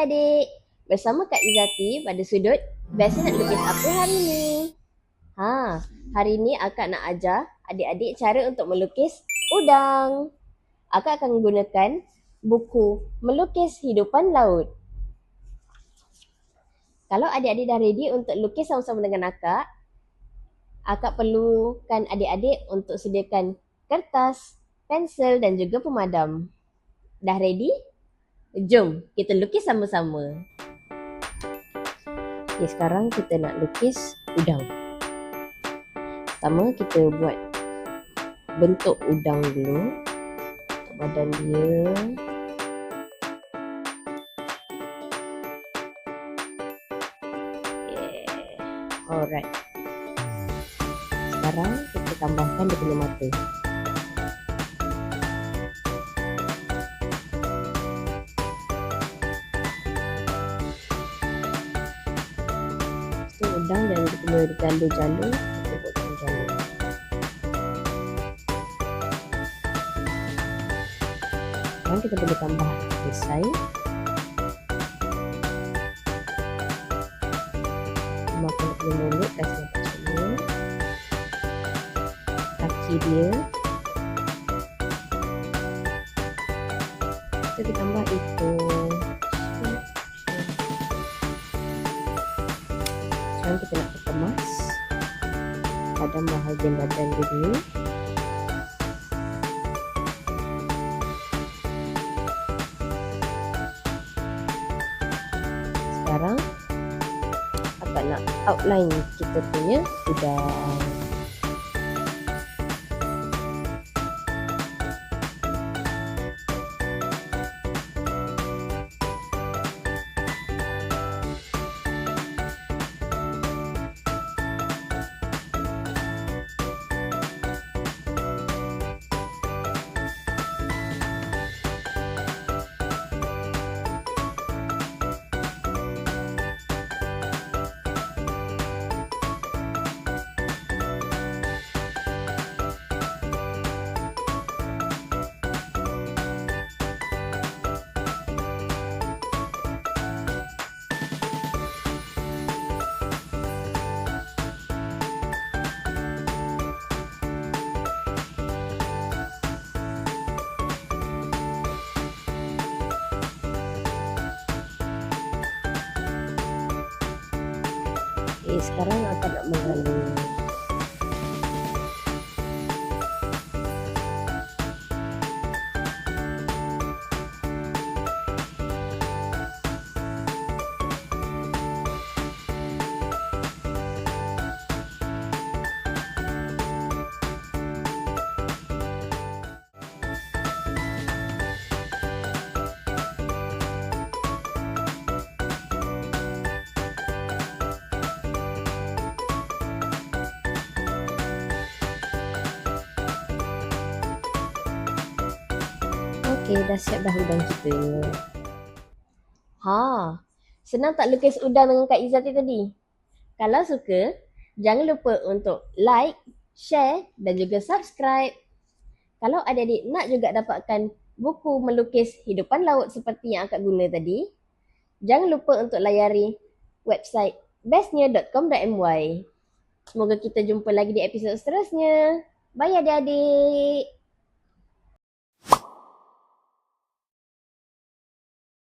adik-adik, bersama Kak Izati pada sudut Best nak lukis apa hari ni? Hari ni akak nak ajar adik-adik cara untuk melukis udang. Akak akan menggunakan buku Melukis Hidupan Laut. Kalau adik-adik dah ready untuk lukis sama-sama dengan akak perlukan adik-adik untuk sediakan kertas, pensel dan juga pemadam. Dah ready? Jom kita lukis sama-sama. Okay, sekarang kita nak lukis udang. Pertama kita buat bentuk udang dulu. Badan dia. Yeah. Alright. Sekarang kita tambahkan dia punya mata. Udang dan dia punya jalur-jalur, kita buatkan jalur. Sekarang kita boleh tambah desain. Tambahkan dia punya mulut, kasih nampak macam ni. Kaki dia. Kita tambah ekor. Sekarang kita nak kemas pada bahagian badan dia dulu. Sekarang akak nak outline kita punya udang. Sekarang akan nak menghalus. Okey, dah siap dah udang kita. Senang tak lukis udang dengan Kak Izati tadi? Kalau suka, jangan lupa untuk like, share dan juga subscribe. Kalau adik-adik nak juga dapatkan buku melukis hidupan laut seperti yang akak guna tadi, jangan lupa untuk layari website bestnya.com.my. Semoga kita jumpa lagi di episod seterusnya. Bye adik-adik.